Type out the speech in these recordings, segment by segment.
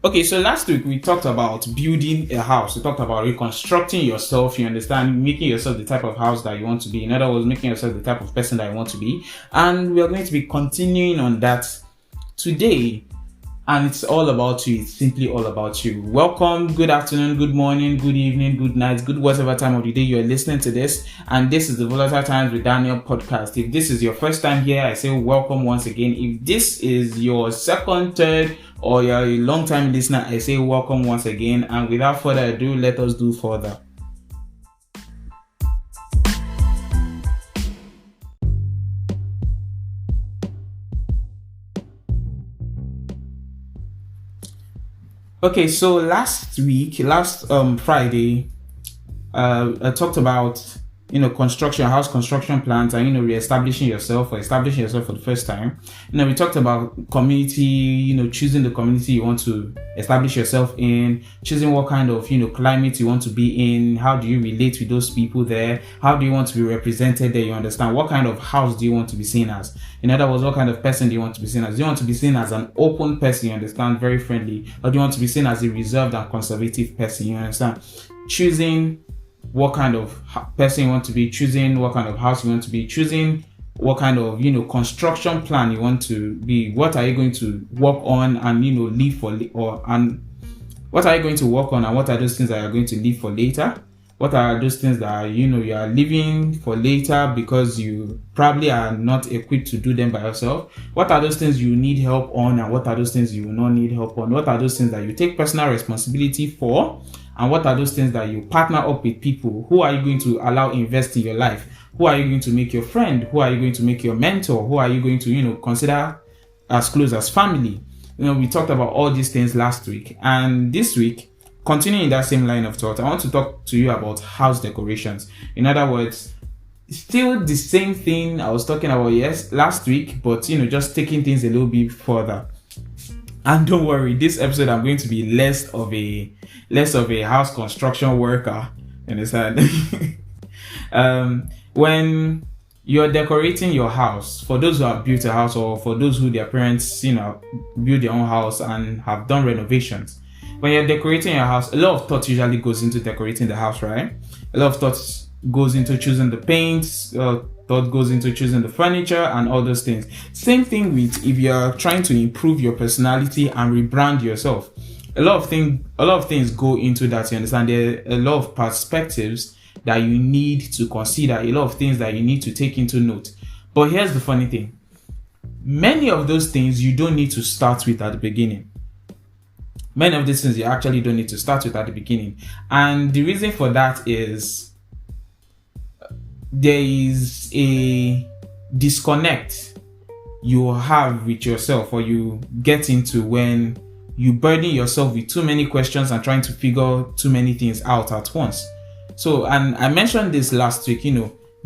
Okay, so last week we talked about building a house. We talked about reconstructing yourself, you understand, making yourself the type of house that you want to be. In other words, making yourself the type of person that you want to be. And we are going to be continuing on that today. And it's all about you. It's simply all about you. Welcome, good afternoon, good morning, good evening, good night, good whatever time of the day you're listening to this. And this is the Volatile Times with Daniel podcast. If this is your first time here, I say welcome once again. If this is your second, third, or you're a long time listener, I say welcome once again. And without further ado, let us do further. Okay, so last Friday, I talked about house construction plans, and establishing yourself for the first time. We talked about community, choosing the community you want to establish yourself in, choosing what kind of climate you want to be in, how do you relate with those people there, how do you want to be represented there, you understand, what kind of house do you want to be seen as, in other words, what kind of person do you want to be seen as? Do you want to be seen as an open person, you understand, very friendly, or do you want to be seen as a reserved and conservative person, you understand? Choosing what kind of person you want to be, choosing what kind of house you want to be, choosing what kind of construction plan you want to be, what are you going to work on and leave for, and what are you going to work on, and what are those things that you're going to leave for later, what are those things that you are leaving for later because you probably are not equipped to do them by yourself, what are those things you need help on, and what are those things you will not need help on, what are those things that you take personal responsibility for, and what are those things that you partner up with people, who are you going to allow invest in your life, who are you going to make your friend, who are you going to make your mentor, who are you going to consider as close as family. We talked about all these things last week, and this week, continuing that same line of thought, I want to talk to you about house decorations. In other words, still the same thing I was talking about last week, but just taking things a little bit further. And don't worry, this episode I'm going to be less of a house construction worker. Understand? When you're decorating your house, for those who have built a house, or for those who their parents build their own house and have done renovations, when you're decorating your house, a lot of thought usually goes into decorating the house, right? A lot of thought goes into choosing the paints, thought goes into choosing the furniture and all those things. Same thing with if you're trying to improve your personality and rebrand yourself. A lot of things go into that, you understand? There are a lot of perspectives that you need to consider, a lot of things that you need to take into note. But here's the funny thing. Many of those things you don't need to start with at the beginning. Many of these things you actually don't need to start with at the beginning. And the reason for that is there is a disconnect you have with yourself, or you get into when you burden yourself with too many questions and trying to figure too many things out at once. So, and I mentioned this last week,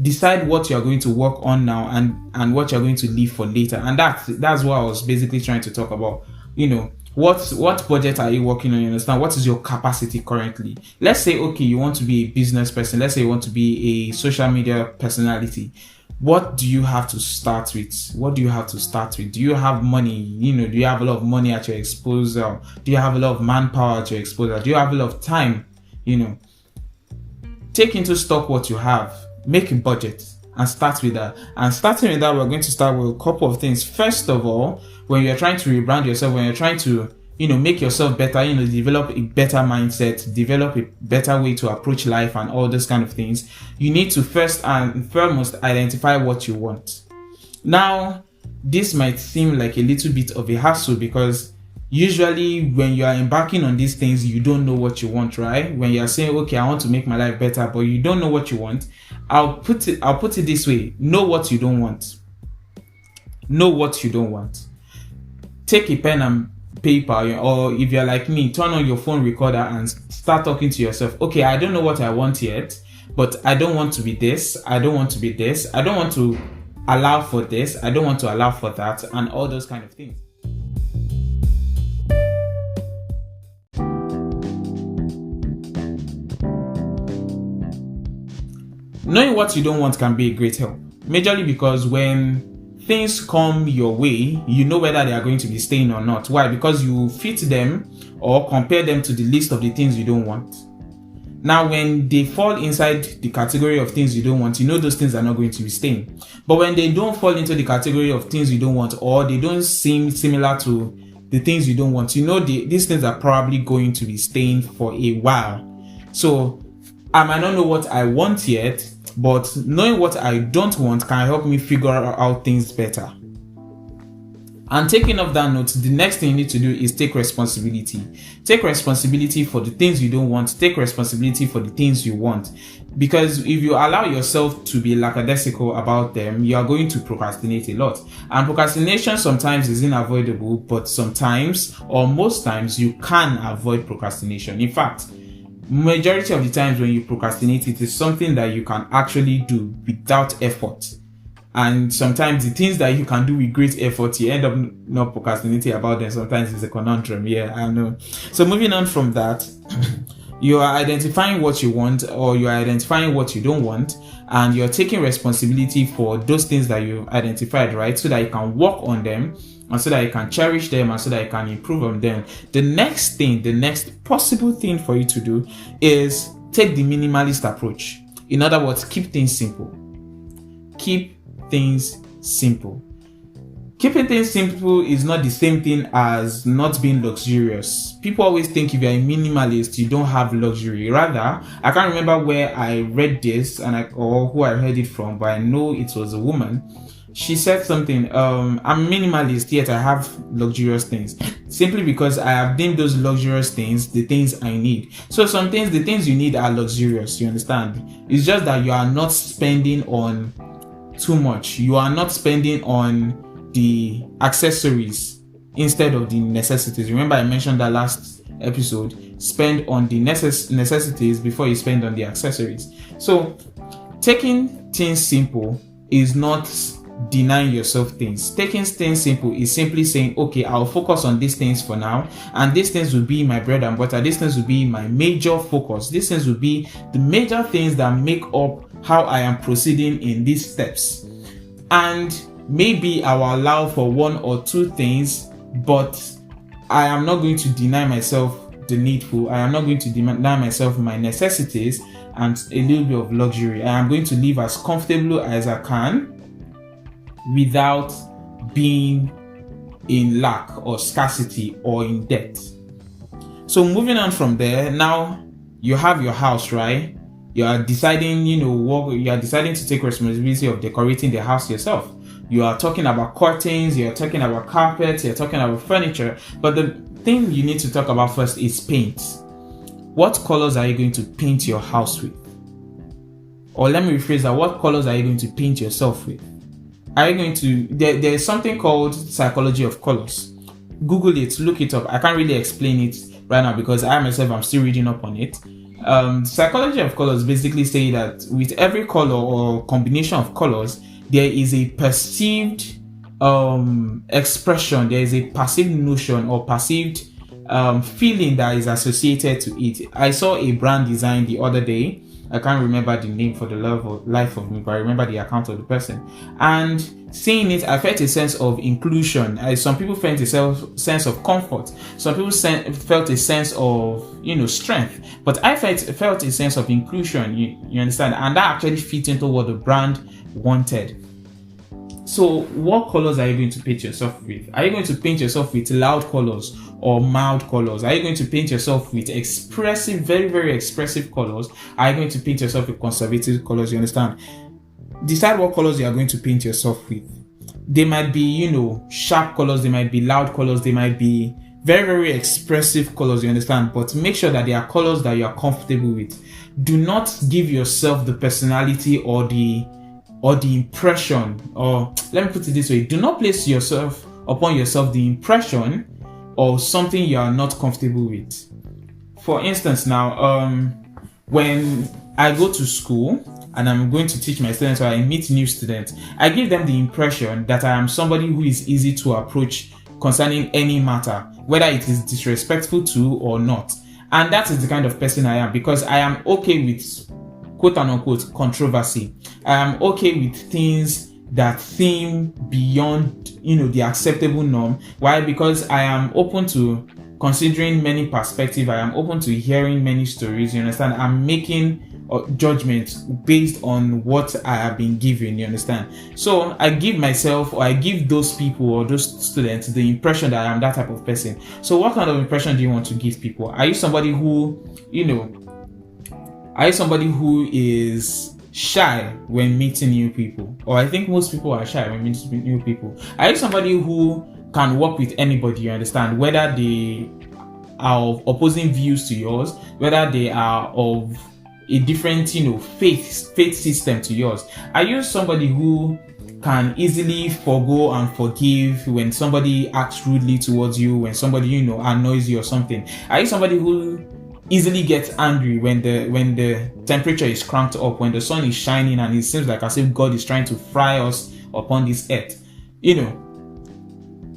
decide what you're going to work on now and what you're going to leave for later. And that's what I was basically trying to talk about. What budget are you working on? You understand? What is your capacity currently? Let's say, okay, you want to be a business person. Let's say you want to be a social media personality. What do you have to start with? What do you have to start with? Do you have money? Do you have a lot of money at your disposal? Do you have a lot of manpower at your disposal? Do you have a lot of time? Take into stock what you have. Make a budget and start with that. And starting with that, we're going to start with a couple of things. First of all, when you're trying to rebrand yourself, when you're trying to, make yourself better, develop a better mindset, develop a better way to approach life and all those kind of things, you need to first and foremost identify what you want. Now, this might seem like a little bit of a hassle because usually when you are embarking on these things, you don't know what you want, right? When you are saying, okay, I want to make my life better, but you don't know what you want, I'll put it this way. Know what you don't want. Know what you don't want. Take a pen and paper, or if you're like me, turn on your phone recorder and start talking to yourself. Okay, I don't know what I want yet, but I don't want to be this. I don't want to be this. I don't want to allow for this. I don't want to allow for that, and all those kind of things. Knowing what you don't want can be a great help. Majorly because when things come your way, you know whether they are going to be staying or not. Why? Because you fit them or compare them to the list of the things you don't want. Now, when they fall inside the category of things you don't want, you know those things are not going to be staying. But when they don't fall into the category of things you don't want, or they don't seem similar to the things you don't want, you know these things are probably going to be staying for a while. So I might not know what I want yet, but knowing what I don't want can help me figure out things better. And taking off that note, the next thing you need to do is take responsibility. Take responsibility for the things you don't want. Take responsibility for the things you want. Because if you allow yourself to be lackadaisical about them, you are going to procrastinate a lot. And procrastination sometimes is unavoidable, but sometimes or most times you can avoid procrastination. In fact, majority of the times when you procrastinate, it is something that you can actually do without effort. And sometimes the things that you can do with great effort, you end up not procrastinating about them. Sometimes it's a conundrum. Yeah, I know. So moving on from that, you are identifying what you want, or you are identifying what you don't want, and you're taking responsibility for those things that you've identified, right? So that you can work on them, and so that you can cherish them, and so that you can improve on them. The next possible thing for you to do is take the minimalist approach. In other words, keep things simple. Keep things simple. Keeping things simple is not the same thing as not being luxurious. People always think if you're a minimalist, you don't have luxury. Rather, I can't remember where I read this or who I heard it from, but I know it was a woman. She said something, I'm minimalist, yet I have luxurious things. Simply because I have deemed those luxurious things the things I need. So some things, the things you need are luxurious, you understand? It's just that you are not spending on too much. You are not spending on the accessories instead of the necessities. Remember I mentioned that last episode. Spend on the necessities before you spend on the accessories. So taking things simple is not denying yourself things. Taking things simple is simply saying, okay, I'll focus on these things for now, and these things will be my bread and butter. These things will be my major focus. These things will be the major things that make up how I am proceeding in these steps. And maybe I will allow for one or two things, but I am not going to deny myself the needful. I am not going to deny myself my necessities and a little bit of luxury. I am going to live as comfortable as I can without being in lack or scarcity or in debt. So moving on from there, now you have your house, right? You are deciding, you are deciding to take responsibility of decorating the house yourself. You are talking about curtains, you are talking about carpets, you are talking about furniture. But the thing you need to talk about first is paint. What colors are you going to paint your house with? Or let me rephrase that. What colors are you going to paint yourself with? Are you going to... There is something called psychology of colors. Google it, look it up. I can't really explain it right now because I myself am still reading up on it. Psychology of colors basically say that with every color or combination of colors, there is a perceived expression, there is a perceived notion or perceived feeling that is associated to it. I saw a brand design the other day. I can't remember the name for the life of me, but I remember the account of the person. And seeing it, I felt a sense of inclusion. Some people felt a sense of comfort. Some people felt a sense of, strength. But I felt a sense of inclusion, you understand? And that actually fit into what the brand wanted. So what colors are you going to paint yourself with? Are you going to paint yourself with loud colors or mild colors? Are you going to paint yourself with expressive, very, very expressive colors? Are you going to paint yourself with conservative colors? You understand? Decide what colors you are going to paint yourself with. They might be, sharp colors. They might be loud colors. They might be very, very expressive colors. You understand? But make sure that they are colors that you are comfortable with. Do not give yourself the personality or the impression, or let me put it this way, do not place upon yourself the impression of something you are not comfortable with. For instance, now, when I go to school and I'm going to teach my students or I meet new students, I give them the impression that I am somebody who is easy to approach concerning any matter, whether it is disrespectful to or not. And that is the kind of person I am, because I am okay with quote and unquote controversy. I am okay with things that theme beyond, the acceptable norm. Why? Because I am open to considering many perspectives. I am open to hearing many stories. You understand? I'm making judgments based on what I have been given. You understand? So I give myself, or I give those people or those students the impression that I am that type of person. So what kind of impression do you want to give people? Are you somebody who, are you somebody who is shy when meeting new people? Or I think most people are shy when meeting new people. Are you somebody who can work with anybody? You understand? Whether they are of opposing views to yours, whether they are of a different, faith system to yours. Are you somebody who can easily forgo and forgive when somebody acts rudely towards you, when somebody, annoys you or something? Are you somebody who easily gets angry when the temperature is cranked up, when the sun is shining and it seems like as if God is trying to fry us upon this earth?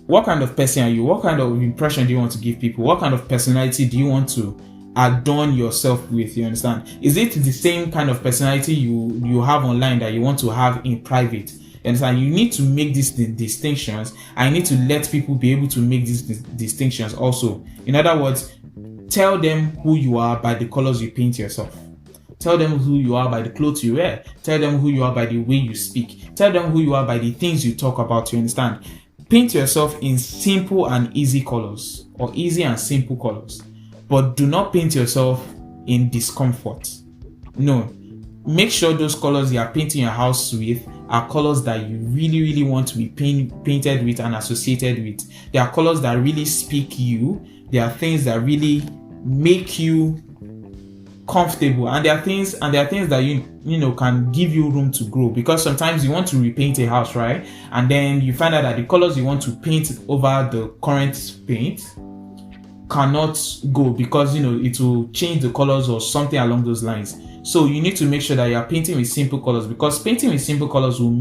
What kind of person are you? What kind of impression do you want to give people? What kind of personality do you want to adorn yourself with? You understand? Is it the same kind of personality you have online that you want to have in private? You understand? You need to make these distinctions. I need to let people be able to make these distinctions also. In other words, tell them who you are by the colors you paint yourself. Tell them who you are by the clothes you wear. Tell them who you are by the way you speak. Tell them who you are by the things you talk about. You understand? Paint yourself in simple and easy colors, or easy and simple colors. But do not paint yourself in discomfort. No. Make sure those colors you are painting your house with are colors that you really, really want to be painted with and associated with. They are colors that really speak you. They are things that really make you comfortable, and there are things that you can give you room to grow. Because sometimes you want to repaint a house, right? And then you find out that the colors you want to paint over the current paint cannot go because it will change the colors or something along those lines. So you need to make sure that you are painting with simple colors, because painting with simple colors will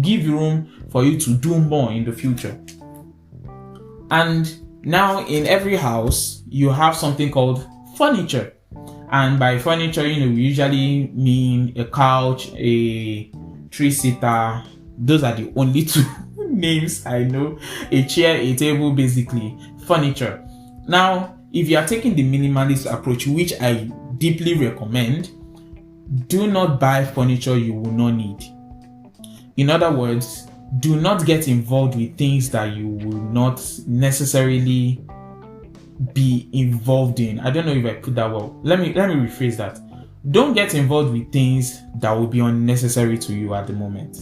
give you room for you to do more in the future. And now in every house you have something called furniture. And by furniture, we usually mean a couch, a 3-seater. Those are the only two names I know. A chair, a table, basically furniture. Now, if you are taking the minimalist approach, which I deeply recommend, do not buy furniture you will not need. In other words, do not get involved with things that you will not necessarily be involved in. I don't know if I put that well. Let me rephrase that. Don't get involved with things that will be unnecessary to you at the moment.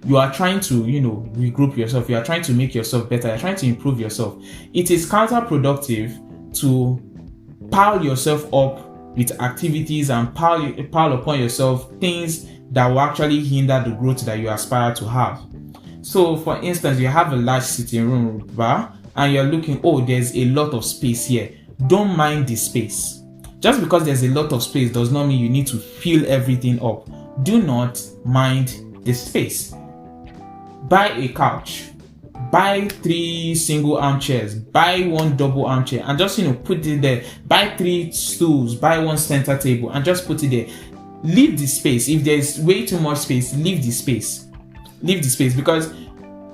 You are trying to, regroup yourself. You are trying to make yourself better. You're trying to improve yourself. It is counterproductive to pile yourself up with activities and pile upon yourself things that will actually hinder the growth that you aspire to have. So, for instance, you have a large sitting room bar, and you're looking, there's a lot of space here. Don't mind the space. Just because there's a lot of space does not mean you need to fill everything up. Do not mind the space. Buy a couch. Buy 3 single armchairs. Buy 1 double armchair and just, put it there. Buy 3 stools. Buy 1 center table and just put it there. Leave the space. If there's way too much space, leave the space. Leave the space, because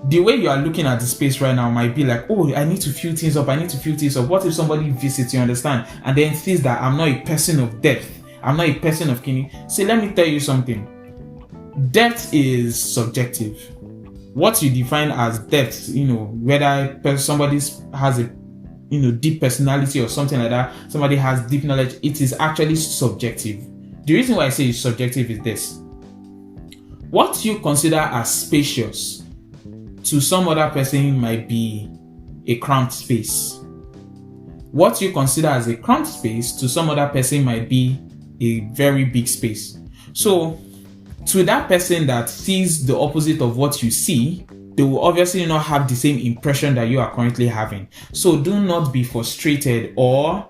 the way you are looking at the space right now might be like, I need to fill things up. What if somebody visits, you understand, and then sees that I'm not a person of depth, I'm not a person of kidney? See, let me tell you something. Depth is subjective. What you define as depth, whether somebody has a deep personality or something like that, somebody has deep knowledge, it is actually subjective. The reason why I say it's subjective is this. What you consider as spacious to some other person might be a cramped space. What you consider as a cramped space to some other person might be a very big space. So, to that person that sees the opposite of what you see, they will obviously not have the same impression that you are currently having. So, do not be frustrated or,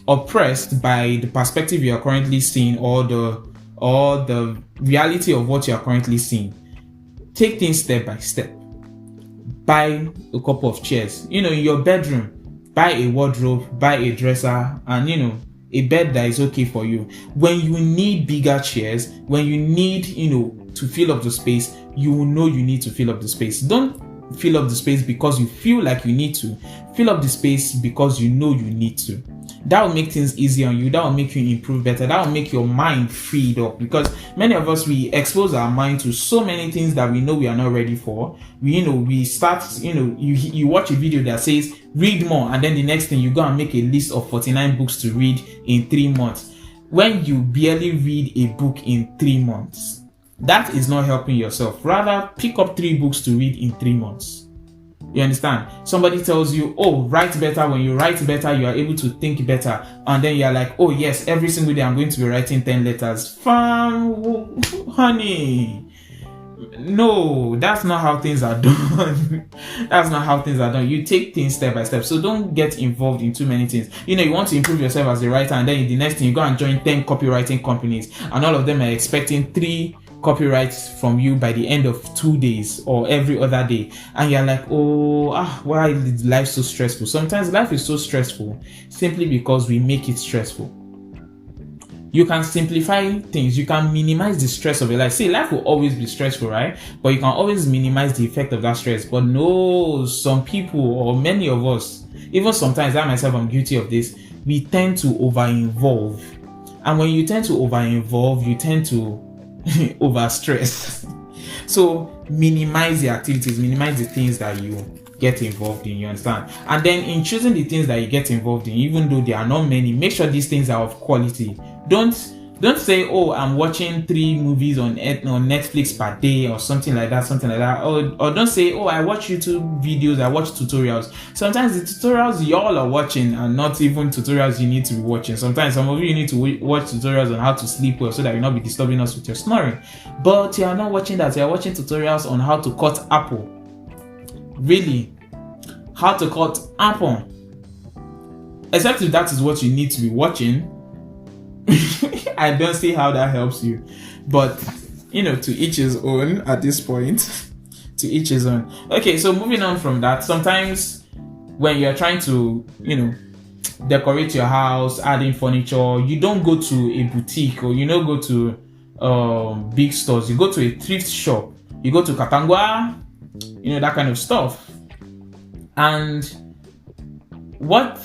oppressed by the perspective you are currently seeing or the reality of what you are currently seeing. Take things step by step. Buy a couple of chairs. In your bedroom, buy a wardrobe, buy a dresser, and a bed that is okay for you. When you need bigger chairs, when you need, to fill up the space, you will know you need to fill up the space. Don't fill up the space because you feel like you need to. Fill up the space because you know you need to. That will make things easier on you. That will make you improve better. That will make your mind freed up, because many of us, we expose our mind to so many things that we know we are not ready for. We start, you watch a video that says read more, and then the next thing you go and make a list of 49 books to read in 3 months. When you barely read a book in 3 months, that is not helping yourself. Rather, pick up 3 books to read in 3 months. You understand? Somebody tells you, oh, write better. When you write better, you are able to think better. And then you're like, oh yes, every single day I'm going to be writing 10 letters. Fam, honey. No, that's not how things are done. That's not how things are done. You take things step by step. So don't get involved in too many things. You want to improve yourself as a writer, and then the next thing you go and join 10 copywriting companies, and all of them are expecting 3 copyrights from you by the end of 2 days or every other day, and you're like, why is life so stressful? Sometimes life is so stressful simply because we make it stressful. You can simplify things. You can minimize the stress of your life. See, life will always be stressful, right? But you can always minimize the effect of that stress. But no, some people, or many of us, even sometimes I myself, I'm guilty of this, we tend to over-involve. And when you tend to over-involve, you tend to over-stress. So minimize the activities, minimize the things that you get involved in, you understand? And then in choosing the things that you get involved in, even though there are not many, make sure these things are of quality. Don't say, oh, I'm watching 3 movies on Netflix per day or something like that. Or don't say, oh, I watch YouTube videos, I watch tutorials. Sometimes the tutorials y'all are watching are not even tutorials you need to be watching. Sometimes some of you need to watch tutorials on how to sleep well so that you'll not be disturbing us with your snoring. But you are not watching that. You are watching tutorials on how to cut apple. Really? How to cut apple? Except if that is what you need to be watching. I don't see how that helps you, but to each his own at this point. To each his own. Okay, so moving on from that, sometimes when you're trying to decorate your house, adding furniture, you don't go to a boutique, or go to big stores. You go to a thrift shop, you go to Katangwa, that kind of stuff. And what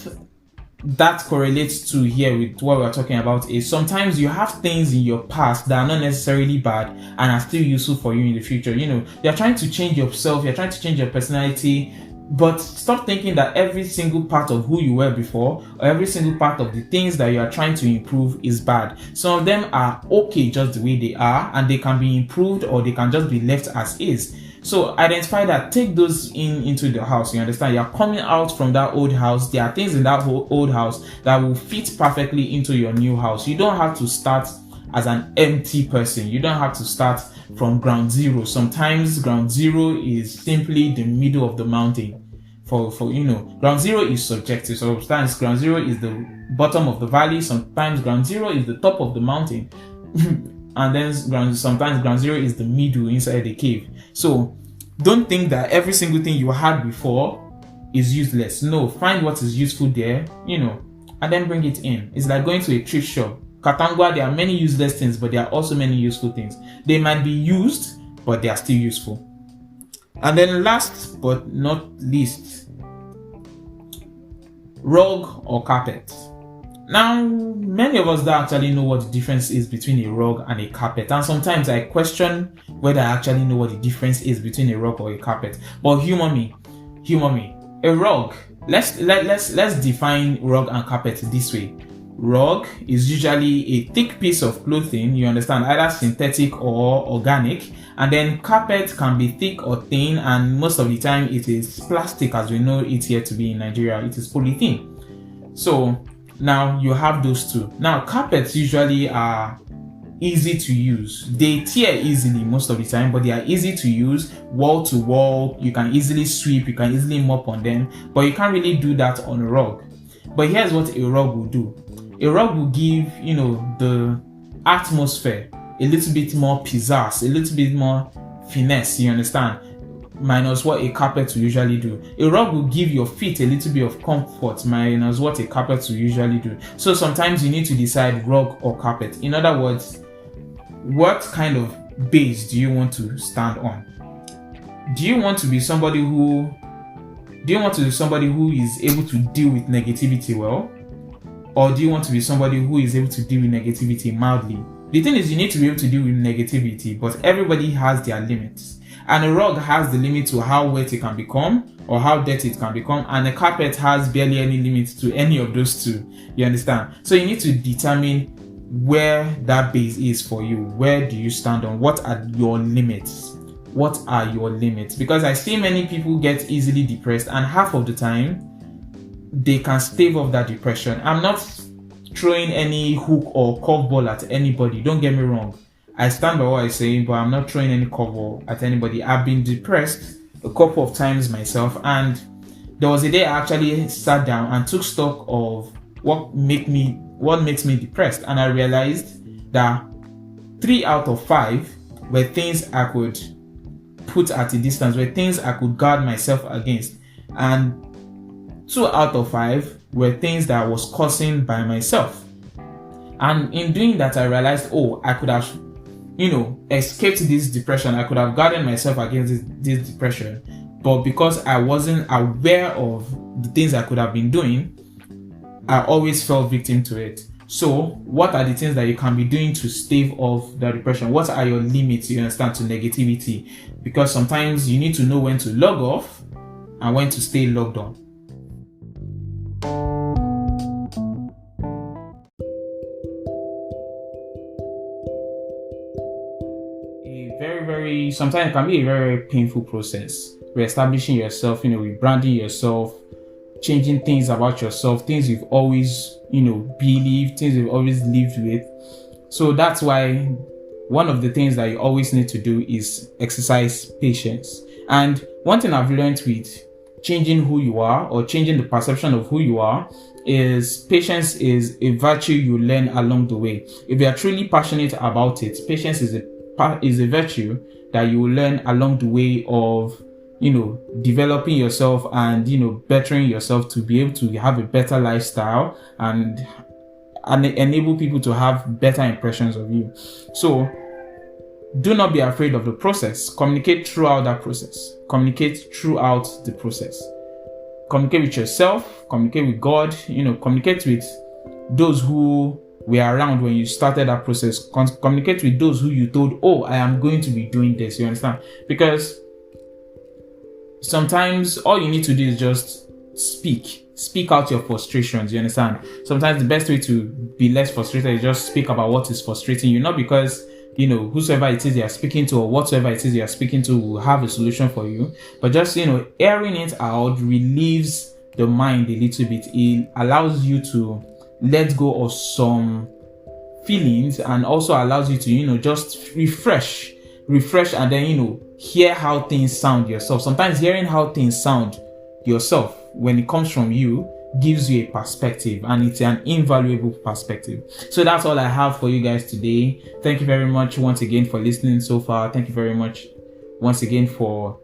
that correlates to here with what we're talking about is sometimes you have things in your past that are not necessarily bad and are still useful for you in the future. You're trying to change yourself, you're trying to change your personality, but stop thinking that every single part of who you were before, or every single part of the things that you are trying to improve is bad. Some of them are okay just the way they are, and they can be improved, or they can just be left as is. So identify that, take those into the house. You understand? You're coming out from that old house. There are things in that old house that will fit perfectly into your new house. You don't have to start as an empty person. You don't have to start from ground zero. Sometimes ground zero is simply the middle of the mountain. For ground zero is subjective. So sometimes ground zero is the bottom of the valley. Sometimes ground zero is the top of the mountain. And then sometimes ground zero is the middle inside the cave. So don't think that every single thing you had before is useless. No, find what is useful there, and then bring it in. It's like going to a thrift shop. Katangwa, there are many useless things, but there are also many useful things. They might be used, but they are still useful. And then last but not least, rug or carpet. Now, many of us don't actually know what the difference is between a rug and a carpet, and sometimes I question whether I actually know what the difference is between a rug or a carpet. But humor me. A rug. Let's define rug and carpet this way. Rug is usually a thick piece of clothing, you understand, either synthetic or organic, and then carpet can be thick or thin, and most of the time it is plastic, as we know it here to be in Nigeria. It is polythene. So now you have those two. Now carpets usually are easy to use. They tear easily most of the time, but they are easy to use, wall to wall. You can easily sweep, you can easily mop on them, but you can't really do that on a rug. But here's what a rug will do. A rug will give, the atmosphere a little bit more pizzazz, a little bit more finesse, you understand? minus what a carpet will usually do. A rug will give your feet a little bit of comfort minus what a carpet will usually do. So sometimes you need to decide rug or carpet. In other words, what kind of base do you want to stand on? Do you want to be somebody who is able to deal with negativity well? Or do you want to be somebody who is able to deal with negativity mildly? The thing is, you need to be able to deal with negativity, but everybody has their limits. And a rug has the limit to how wet it can become or how dirty it can become, and a carpet has barely any limit to any of those two. You understand? So you need to determine where that base is for you. Where do you stand on? What are your limits? What are your limits? Because I see many people get easily depressed, and half of the time they can stave off that depression. I'm not throwing any hook or curveball at anybody. Don't get me wrong. I stand by what I'm saying, but I'm not throwing any curveball at anybody. I've been depressed a couple of times myself, and there was a day I actually sat down and took stock of what makes me depressed, and I realized that 3 out of 5 were things I could put at a distance, were things I could guard myself against, and 2 out of 5 were things that I was causing by myself. And in doing that, I realized, I could have, escaped this depression. I could have guarded myself against this depression. But because I wasn't aware of the things I could have been doing, I always fell victim to it. So, what are the things that you can be doing to stave off the depression? What are your limits, you understand, to negativity? Because sometimes you need to know when to log off and when to stay logged on. Sometimes it can be a very painful process. Reestablishing yourself, rebranding yourself, changing things about yourself, things you've always, believed, things you've always lived with. So that's why one of the things that you always need to do is exercise patience. And one thing I've learned with changing who you are or changing the perception of who you are is patience is a virtue you learn along the way. If you are truly passionate about it, patience is a virtue that you will learn along the way of, developing yourself and, bettering yourself to be able to have a better lifestyle and enable people to have better impressions of you. So do not be afraid of the process. Communicate throughout that process. Communicate throughout the process. Communicate with yourself, communicate with God, communicate with those who were around when you started that process. Communicate with those who you told, I am going to be doing this. You understand? Because sometimes all you need to do is just speak out your frustrations. You understand? Sometimes the best way to be less frustrated is just speak about what is frustrating you, not because whosoever it is you are speaking to or whatsoever it is you are speaking to will have a solution for you, but just airing it out relieves the mind a little bit. It allows you to let go of some feelings and also allows you to just refresh and then hear how things sound yourself. Sometimes hearing how things sound yourself when it comes from you gives you a perspective, and it's an invaluable perspective. So that's all I have for you guys today. Thank you very much once again for listening so far. Thank you very much once again for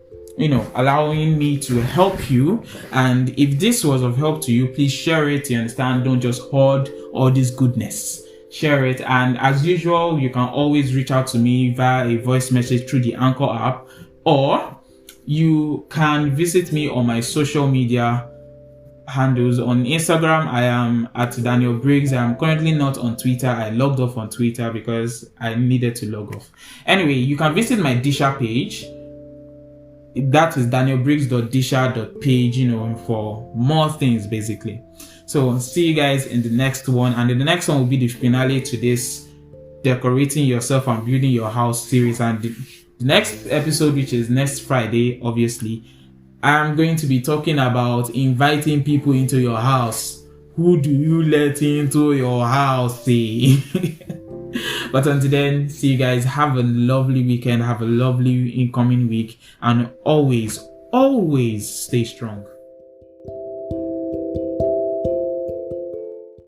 allowing me to help you. And if this was of help to you, please share it. You understand? Don't just hoard all this goodness. Share it. And as usual, you can always reach out to me via a voice message through the Anchor app, or you can visit me on my social media handles. On Instagram, I am at Daniel Briggs. I am currently not on Twitter. I logged off on Twitter because I needed to log off. Anyway, you can visit my Disha page. That is danielbriggs.disha.page, for more things basically. So see you guys in the next one, and then the next one will be the finale to this decorating yourself and building your house series. And the next episode, which is next Friday, obviously, I'm going to be talking about inviting people into your house. Who do you let into your house? But until then, see you guys. Have a lovely weekend. Have a lovely incoming week. And always stay strong.